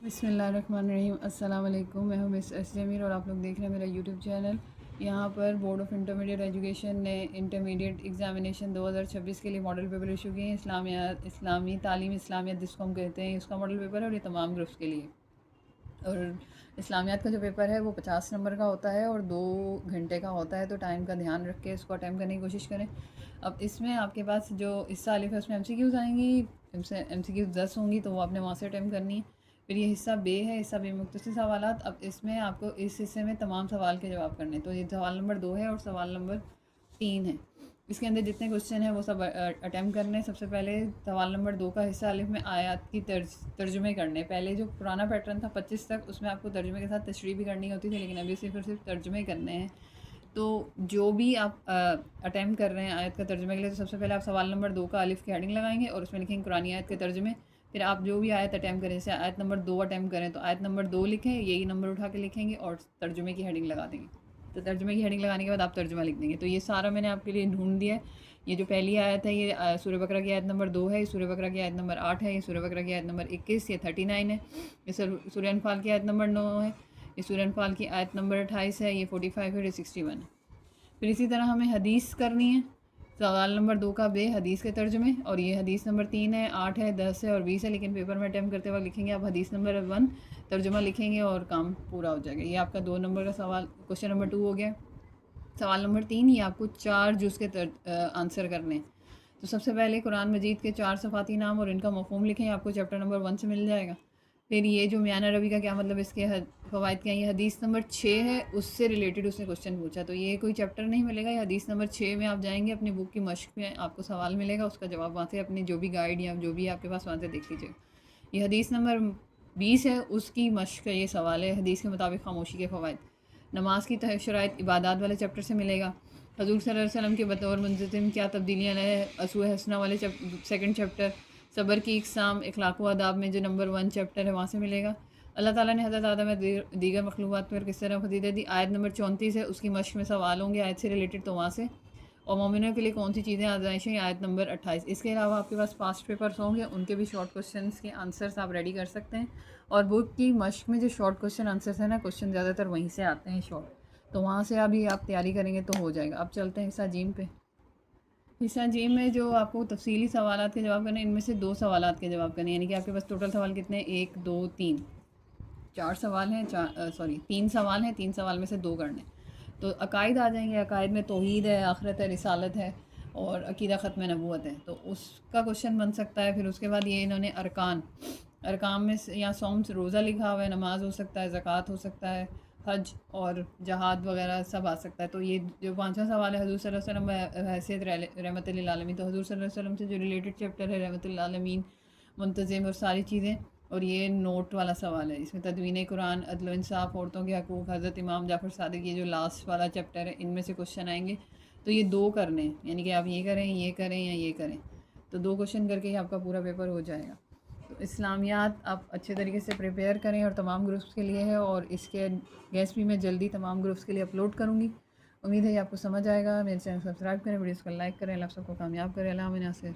بسم اللہ الرحمن الرحیم۔ السلام علیکم، میں ہوں مس جمیل اور آپ لوگ دیکھ رہے ہیں میرا یوٹیوب چینل۔ یہاں پر بورڈ آف انٹرمیڈیٹ ایجوکیشن نے انٹرمیڈیٹ ایگزامینیشن 2026 کے لیے ماڈل پیپر ایشو کیے ہیں۔ اسلامی تعلیم اسلامیات جس کو ہم کہتے ہیں، اس کا ماڈل پیپر ہے اور یہ تمام گروپس کے لیے۔ اور اسلامیات کا جو پیپر ہے وہ 50 نمبر کا ہوتا ہے اور 2 گھنٹے کا ہوتا ہے، تو ٹائم کا دھیان رکھ کے اس کو اٹیمپٹ کرنے کی کوشش کریں۔ اب اس میں آپ کے پاس جو حصہ الف ہے اس میں MCQs آئیں گی، MCQs 10 ہوں گی تو وہ آپ نے وہاں سے اٹیمپٹ کرنی ہے۔ پھر یہ حصہ بے ہے، حصہ بے مختصر سوالات۔ اب اس میں آپ کو اس حصے میں تمام سوال کے جواب کرنے، تو یہ سوال نمبر 2 ہے اور سوال نمبر 3 ہے۔ اس کے اندر جتنے کوشچن ہیں وہ سب اٹیمپٹ کرنے۔ سب سے پہلے سوال نمبر 2 کا حصہ الف میں آیات کی ترجمے کرنے۔ پہلے جو پرانا پیٹرن تھا 25 تک، اس میں آپ کو ترجمے کے ساتھ تشریح بھی کرنی ہوتی تھی، لیکن ابھی صرف ترجمے کرنے ہیں۔ تو جو بھی آپ اٹیمپٹ کر رہے ہیں آیت کا ترجمے کے لیے، تو سب سے پہلے آپ سوال نمبر 2 کا الف کی ہیڈنگ لگائیں گے اور اس میں لکھیں گے قرآنی آیت کے ترجمے۔ پھر آپ جو بھی آیت اٹیمپٹ کریں، جیسے آیت نمبر 2 اٹیمپٹ کریں تو آیت نمبر 2 لکھیں، یہی نمبر اٹھا کے لکھیں گے اور ترجمے کی ہیڈنگ لگا دیں گے۔ تو ترجمے کی ہیڈنگ لگانے کے بعد آپ ترجمہ لکھ دیں گے۔ تو یہ سارا میں نے آپ کے لیے ڈھونڈ دیا ہے۔ یہ جو پہلی آیت ہے یہ سورہ بقرہ کی آیت نمبر 2 ہے، یہ سورہ بقرہ کی آیت نمبر 8 ہے، یہ سورہ بقرہ کی آیت نمبر 21، یہ 39 ہے، یہ سورہ انفال کی آیت نمبر 9 ہے، یہ سورہ انفال کی آیت نمبر 28 ہے، یہ 45 ہے، یہ 61 ہے۔ پھر اسی طرح ہمیں حدیث کرنی ہے۔ سوال نمبر 2 کا بے حدیث کے ترجمے، اور یہ حدیث نمبر 3 ہے، 8 ہے، 10 ہے اور 20 ہے، لیکن پیپر میں اٹیمپٹ کرتے وقت لکھیں گے آپ حدیث نمبر 1 ترجمہ لکھیں گے اور کام پورا ہو جائے گا۔ یہ آپ کا 2 نمبر کا سوال کوشچن نمبر 2 ہو گیا۔ سوال نمبر 3، یہ آپ کو 4 جز کے آنسر کرنے ہیں۔ تو سب سے پہلے قرآن مجید کے 4 صفاتی نام اور ان کا مفہوم لکھیں، آپ کو چیپٹر نمبر 1 سے مل جائے گا۔ پھر یہ جو میانہ روی کا کیا مطلب، اس کے فوائد کیا ہیں، یہ حدیث نمبر 6 ہے، اس سے ریلیٹڈ اس نے کوشچن پوچھا، تو یہ کوئی چیپٹر نہیں ملے گا، یہ حدیث نمبر 6 میں آپ جائیں گے، اپنی بک کی مشق میں آپ کو سوال ملے گا، اس کا جواب وہاں سے اپنی جو بھی گائیڈ یا جو بھی آپ کے پاس وہاں سے دیکھ لیجیے۔ یہ حدیث نمبر 20 ہے، اس کی مشق کا یہ سوال ہے، حدیث کے مطابق خاموشی کے فوائد۔ نماز کی شرائط عبادات والے چیپٹر سے ملے گا۔ حضور صلی اللہ علیہ وسلم کے بطور منتظم کیا تبدیلیاں لائے، اسوہ حسنہ والے سیکنڈ چیپٹر۔ صبر کی اقسام اخلاق و آداب میں جو نمبر 1 چیپٹر ہے وہاں سے ملے گا۔ اللہ تعالیٰ نے حضرت آدم میں دیگر مخلوقات پر کس طرح فضیلت دی، آیت نمبر 34 ہے، اس کی مشق میں سوال ہوں گے آیت سے ریلیٹڈ، تو وہاں سے۔ اور مومنوں کے لیے کون سی چیزیں آزمائشیں، آیت نمبر 28۔ اس کے علاوہ آپ کے پاس پاسٹ پیپرس ہوں گے، ان کے بھی شارٹ کوشچنس کے آنسرس آپ ریڈی کر سکتے ہیں۔ اور بک کی مشق میں جو شارٹ کوشچن آنسرس ہیں نا، کوشچن زیادہ تر وہیں سے آتے ہیں شارٹ، تو وہاں سے ابھی آپ تیاری کریں گے تو ہو جائے گا۔ اب چلتے ہیں حصہ جیم پہ۔ حصہ جیم میں جو آپ کو تفصیلی سوالات کے جواب کرنے ہیں، ان میں سے 2 سوالات کے جواب کرنے ہیں، یعنی کہ آپ کے پاس ٹوٹل سوال کتنے ہیں، 1 2 3 4 سوال ہیں، 3 سوال ہیں، 3 سوال میں سے 2 کرنے۔ تو عقائد آ جائیں گے، عقائد میں توحید ہے، آخرت ہے، رسالت ہے اور عقیدہ ختم نبوت ہے، تو اس کا کوشچن بن سکتا ہے۔ پھر اس کے بعد یہ انہوں نے ارکان میں یا صوم سے روزہ لکھا ہوا ہے، نماز ہو سکتا ہے، زکوٰۃ ہو سکتا ہے، حج اور جہاد وغیرہ سب آ سکتا ہے۔ تو یہ جو 5واں سوال ہے، حضور صلی اللہ علیہ وسلم حیثیت رحمت للعالمین، تو حضور صلی اللہ علیہ وسلم سے جو ریلیٹڈ چیپٹر ہے رحمت للعالمین، منتظم اور ساری چیزیں۔ اور یہ نوٹ والا سوال ہے، اس میں تدوین قرآن، عدل و انصاف، عورتوں کے حقوق، حضرت امام جعفر صادق، یہ جو لاسٹ والا چیپٹر ہے، ان میں سے کوشچن آئیں گے۔ تو یہ 2 کرنے ہیں، یعنی کہ آپ یہ کریں یا یہ کریں، تو 2 کوشچن کر کے ہی آپ کا پورا پیپر ہو جائے گا۔ تو اسلامیات آپ اچھے طریقے سے پریپیئر کریں، اور تمام گروپس کے لیے ہے، اور اس کے گیس بھی میں جلدی تمام گروپس کے لیے اپلوڈ کروں گی۔ امید ہے یہ آپ کو سمجھ آئے گا۔ میرے چینل سبسکرائب کریں، ویڈیوز کو لائک کریں، اللہ سب کو کامیاب کریں۔ اللہ ناصر۔